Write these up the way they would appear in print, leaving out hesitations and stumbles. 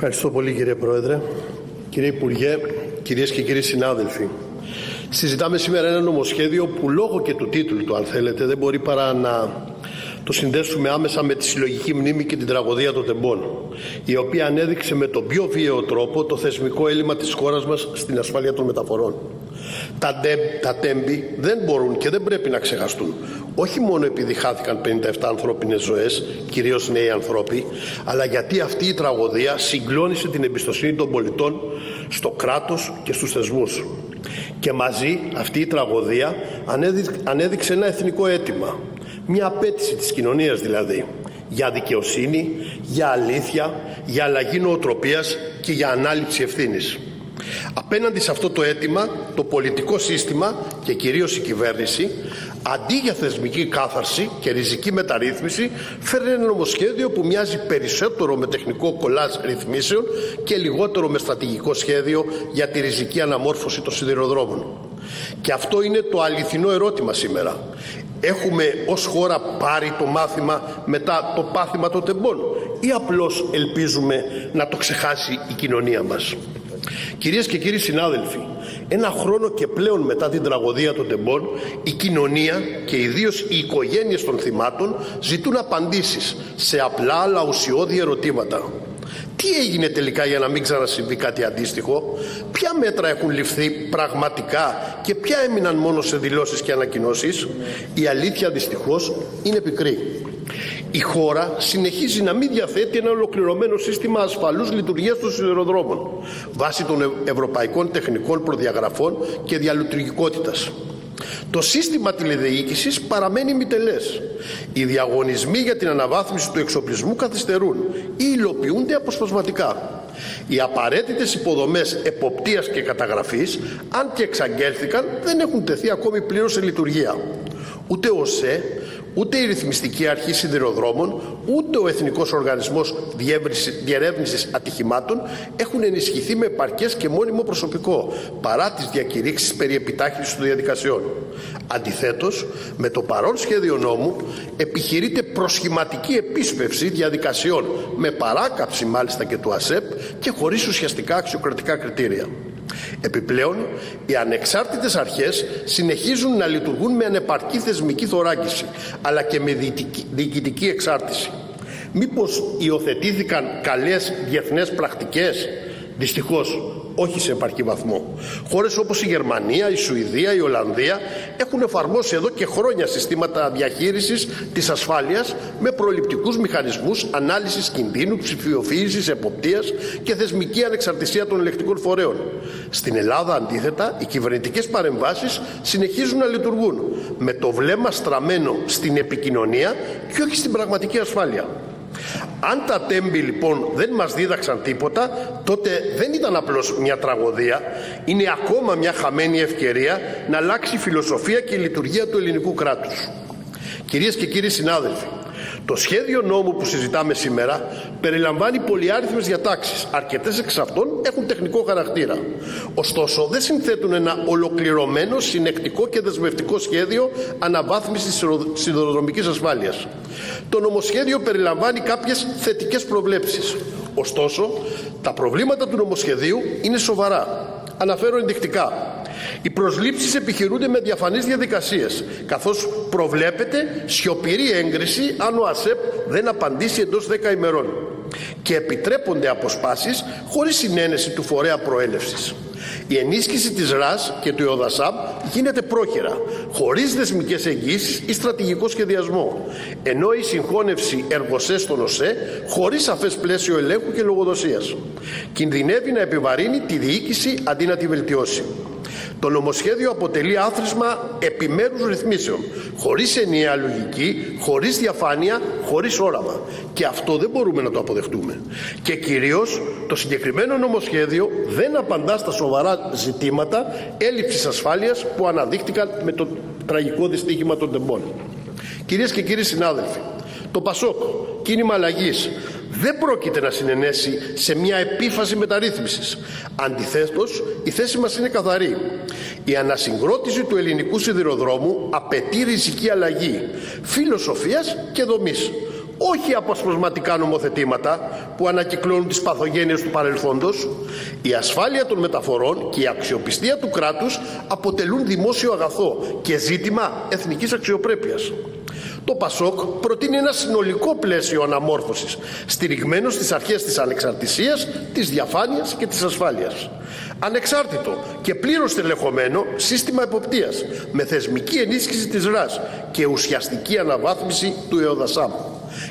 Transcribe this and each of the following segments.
Ευχαριστώ πολύ, κύριε Πρόεδρε. Κύριε Υπουργέ, κυρίες και κύριοι συνάδελφοι, συζητάμε σήμερα ένα νομοσχέδιο που λόγω και του τίτλου του, αν θέλετε, δεν μπορεί παρά να το συνδέσουμε άμεσα με τη συλλογική μνήμη και την τραγωδία των Τεμπών, η οποία ανέδειξε με τον πιο βίαιο τρόπο το θεσμικό έλλειμμα της χώρας μας στην ασφάλεια των μεταφορών. Τα τέμπη δεν μπορούν και δεν πρέπει να ξεχαστούν, όχι μόνο επειδή χάθηκαν 57 ανθρώπινες ζωές, κυρίως νέοι ανθρώποι, αλλά γιατί αυτή η τραγωδία συγκλώνησε την εμπιστοσύνη των πολιτών στο κράτος και στους θεσμούς. Και μαζί αυτή η τραγωδία ανέδειξε ένα εθνικό αίτημα, μια απέτηση της κοινωνίας δηλαδή, για δικαιοσύνη, για αλήθεια, για αλλαγή νοοτροπίας και για ανάληψη ευθύνης. Απέναντι σε αυτό το αίτημα, το πολιτικό σύστημα και κυρίως η κυβέρνηση, αντί για θεσμική κάθαρση και ριζική μεταρρύθμιση, φέρνει ένα νομοσχέδιο που μοιάζει περισσότερο με τεχνικό κολάζ ρυθμίσεων και λιγότερο με στρατηγικό σχέδιο για τη ριζική αναμόρφωση των σιδηροδρόμων. Και αυτό είναι το αληθινό ερώτημα σήμερα. Έχουμε ως χώρα πάρει το μάθημα μετά το πάθημα των Τεμπών ή απλώς ελπίζουμε να το ξεχάσει η κοινωνία μας? Κυρίες και κύριοι συνάδελφοι, ένα χρόνο και πλέον μετά την τραγωδία των Τεμπών, η κοινωνία και ιδίως οι οικογένειες των θυμάτων ζητούν απαντήσεις σε απλά αλλά ουσιώδη ερωτήματα. Τι έγινε τελικά για να μην ξανασυμβεί κάτι αντίστοιχο? Ποια μέτρα έχουν ληφθεί πραγματικά και ποια έμειναν μόνο σε δηλώσεις και ανακοινώσεις? Η αλήθεια δυστυχώς είναι πικρή. Η χώρα συνεχίζει να μην διαθέτει ένα ολοκληρωμένο σύστημα ασφαλούς λειτουργίας των σιδηροδρόμων βάσει των ευρωπαϊκών τεχνικών προδιαγραφών και διαλειτουργικότητας. Το σύστημα τηλεδιοίκησης παραμένει μητελές. Οι διαγωνισμοί για την αναβάθμιση του εξοπλισμού καθυστερούν ή υλοποιούνται αποσπασματικά. Οι απαραίτητες υποδομές εποπτείας και καταγραφής, αν και εξαγγέλθηκαν, δεν έχουν τεθεί ακόμη πλήρως σε λειτουργία. Ούτε ο ΟΣΕ, ούτε η Ρυθμιστική Αρχή Σιδηροδρόμων, ούτε ο Εθνικός Οργανισμός Διερεύνησης Ατυχημάτων έχουν ενισχυθεί με επαρκές και μόνιμο προσωπικό, παρά τις διακηρύξεις περί επιτάχυνσης των διαδικασιών. Αντιθέτως, με το παρόν σχέδιο νόμου επιχειρείται προσχηματική επίσπευση διαδικασιών, με παράκαψη μάλιστα και του ΑΣΕΠ και χωρίς ουσιαστικά αξιοκρατικά κριτήρια. Επιπλέον, οι ανεξάρτητες αρχές συνεχίζουν να λειτουργούν με ανεπαρκή θεσμική θωράκιση, αλλά και με διοικητική εξάρτηση. Μήπως υιοθετήθηκαν καλές διεθνές πρακτικές? Δυστυχώς όχι σε επαρκή βαθμό. Χώρες όπως η Γερμανία, η Σουηδία, η Ολλανδία έχουν εφαρμόσει εδώ και χρόνια συστήματα διαχείρισης της ασφάλειας με προληπτικούς μηχανισμούς ανάλυσης κινδύνου, ψηφιοποίησης, εποπτείας και θεσμική ανεξαρτησία των ελεκτικών φορέων. Στην Ελλάδα, αντίθετα, οι κυβερνητικές παρεμβάσεις συνεχίζουν να λειτουργούν με το βλέμμα στραμμένο στην επικοινωνία και όχι στην πραγματική ασφάλεια. Αν τα τέμπη λοιπόν δεν μας δίδαξαν τίποτα, τότε δεν ήταν απλώς μια τραγωδία, είναι ακόμα μια χαμένη ευκαιρία να αλλάξει η φιλοσοφία και η λειτουργία του ελληνικού κράτους. Κυρίες και κύριοι συνάδελφοι, το σχέδιο νόμου που συζητάμε σήμερα περιλαμβάνει πολυάριθμες διατάξεις. Αρκετές εξ αυτών έχουν τεχνικό χαρακτήρα. Ωστόσο, δεν συνθέτουν ένα ολοκληρωμένο, συνεκτικό και δεσμευτικό σχέδιο αναβάθμισης της σιδηροδρομικής ασφάλειας. Το νομοσχέδιο περιλαμβάνει κάποιες θετικές προβλέψεις. Ωστόσο, τα προβλήματα του νομοσχεδίου είναι σοβαρά. Αναφέρω ενδεικτικά. Οι προσλήψεις επιχειρούνται με διαφανείς διαδικασίες, καθώς προβλέπεται σιωπηρή έγκριση αν ο ΑΣΕΠ δεν απαντήσει εντός 10 ημερών. Και επιτρέπονται αποσπάσεις χωρίς συνένεση του φορέα προέλευσης. Η ενίσχυση της ΡΑΣ και του ΕΟΔΑΣΑΜ γίνεται πρόχειρα, χωρίς δεσμικές εγγύησεις ή στρατηγικό σχεδιασμό, ενώ η συγχώνευση εργοσέ στον ΟΣΕ, χωρίς σαφές πλαίσιο ελέγχου και λογοδοσίας, κινδυνεύει να επιβαρύνει τη διοίκηση αντί να τη βελτιώσει. Το νομοσχέδιο αποτελεί άθροισμα επιμέρους ρυθμίσεων, χωρίς ενιαία λογική, χωρίς διαφάνεια, χωρίς όραμα. Και αυτό δεν μπορούμε να το αποδεχτούμε. Και κυρίως το συγκεκριμένο νομοσχέδιο δεν απαντά στα σοβαρά ζητήματα έλλειψης ασφάλειας που αναδείχτηκαν με το τραγικό δυστύχημα των Τεμπών. Κυρίες και κύριοι συνάδελφοι, το ΠΑΣΟΚ, κίνημα αλλαγής, δεν πρόκειται να συνενέσει σε μια επίφαση μεταρρύθμισης. Αντιθέτως, η θέση μας είναι καθαρή. Η ανασυγκρότηση του ελληνικού σιδηροδρόμου απαιτεί ριζική αλλαγή φιλοσοφίας και δομής. όχι αποσπασματικά νομοθετήματα που ανακυκλώνουν τις παθογένειες του παρελθόντος. Η ασφάλεια των μεταφορών και η αξιοπιστία του κράτους αποτελούν δημόσιο αγαθό και ζήτημα εθνικής αξιοπρέπειας. Το ΠΑΣΟΚ προτείνει ένα συνολικό πλαίσιο αναμόρφωσης, στηριγμένο στις αρχές της ανεξαρτησίας, της διαφάνειας και της ασφάλειας. Ανεξάρτητο και πλήρως τελεχωμένο σύστημα εποπτείας, με θεσμική ενίσχυση της ΡΑΣ και ουσιαστική αναβάθμιση του ΕΟΔΑΣΑΜ.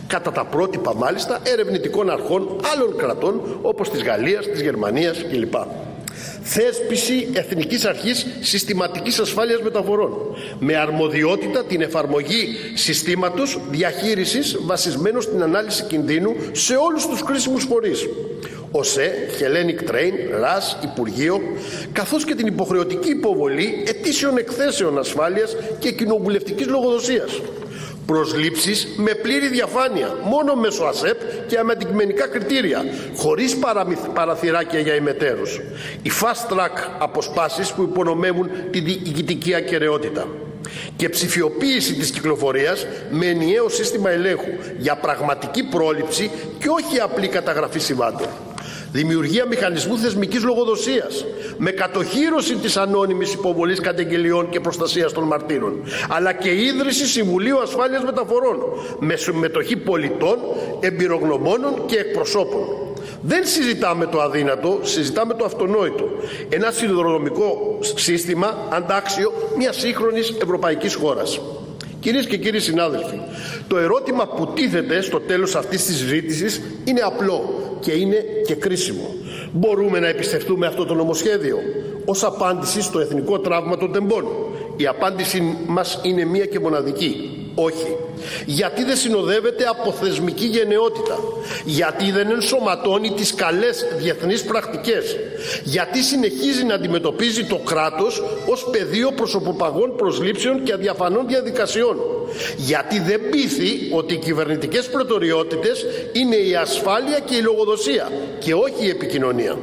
Κατά τα πρότυπα μάλιστα ερευνητικών αρχών άλλων κρατών όπως της Γαλλίας, της Γερμανίας κλπ. Θέσπιση Εθνικής Αρχής Συστηματικής Ασφάλειας Μεταφορών με αρμοδιότητα την εφαρμογή συστήματος διαχείρισης βασισμένο στην ανάλυση κινδύνου σε όλους τους κρίσιμους φορείς. ΟΣΕ, Hellenic Train, ΡΑΣ, Υπουργείο, καθώς και την υποχρεωτική υποβολή ετήσιων εκθέσεων ασφάλειας και κοινοβουλευτικής λογοδοσίας. Προσλήψεις με πλήρη διαφάνεια, μόνο μέσω ΑΣΕΠ και με αντικειμενικά κριτήρια, χωρίς παραθυράκια για ημετέρους. Οι fast track αποσπάσεις που υπονομεύουν τη διοικητική ακεραιότητα. Και ψηφιοποίηση της κυκλοφορίας με ενιαίο σύστημα ελέγχου για πραγματική πρόληψη και όχι απλή καταγραφή συμβάντων. Δημιουργία μηχανισμού θεσμικής λογοδοσίας με κατοχύρωση της ανώνυμης υποβολής καταγγελιών και προστασίας των μαρτύρων, αλλά και ίδρυση Συμβουλίου Ασφάλειας Μεταφορών με συμμετοχή πολιτών, εμπειρογνωμόνων και εκπροσώπων. Δεν συζητάμε το αδύνατο, συζητάμε το αυτονόητο. Ένα σιδηροδρομικό σύστημα αντάξιο μιας σύγχρονης ευρωπαϊκής χώρας. Κυρίες και κύριοι συνάδελφοι, το ερώτημα που τίθεται στο τέλος αυτής της συζήτησης είναι απλό και είναι και κρίσιμο. Μπορούμε να εμπιστευτούμε αυτό το νομοσχέδιο ως απάντηση στο εθνικό τραύμα των τεμπών? Η απάντηση μας είναι μία και μοναδική. Όχι. Γιατί δεν συνοδεύεται από θεσμική γενναιότητα? Γιατί δεν ενσωματώνει τις καλές διεθνείς πρακτικές? Γιατί συνεχίζει να αντιμετωπίζει το κράτος ως πεδίο προσωποπαγών προσλήψεων και αδιαφανών διαδικασιών? Γιατί δεν πείθει ότι οι κυβερνητικές προτεραιότητες είναι η ασφάλεια και η λογοδοσία και όχι η επικοινωνία?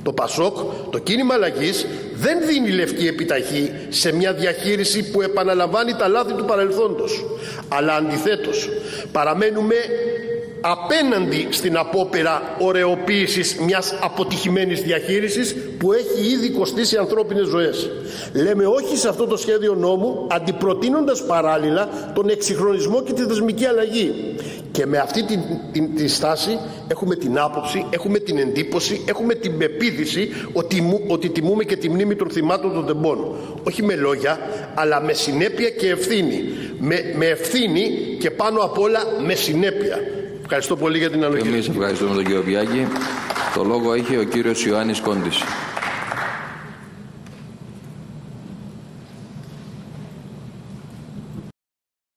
Το ΠΑΣΟΚ, το κίνημα αλλαγής, δεν δίνει λευκή επιταχή σε μια διαχείριση που επαναλαμβάνει τα λάθη του παρελθόντος. Αλλά αντιθέτως, παραμένουμε απέναντι στην απόπειρα ωρεοποίησης μιας αποτυχημένης διαχείρισης που έχει ήδη κοστίσει ανθρώπινες ζωές. Λέμε όχι σε αυτό το σχέδιο νόμου, αντιπροτείνοντας παράλληλα τον εξυγχρονισμό και τη θεσμική αλλαγή. Και με αυτή τη στάση έχουμε την άποψη, έχουμε την εντύπωση, έχουμε την πεποίθηση ότι τιμούμε και τη μνήμη των θυμάτων των τεμπών. Όχι με λόγια, αλλά με συνέπεια και ευθύνη. Με ευθύνη και πάνω απ' όλα με συνέπεια. Ευχαριστώ πολύ για την ανοχή. Εμείς ευχαριστούμε τον κύριο Πιάκη. Το λόγο έχει ο κύριος Ιωάννης Κόντης.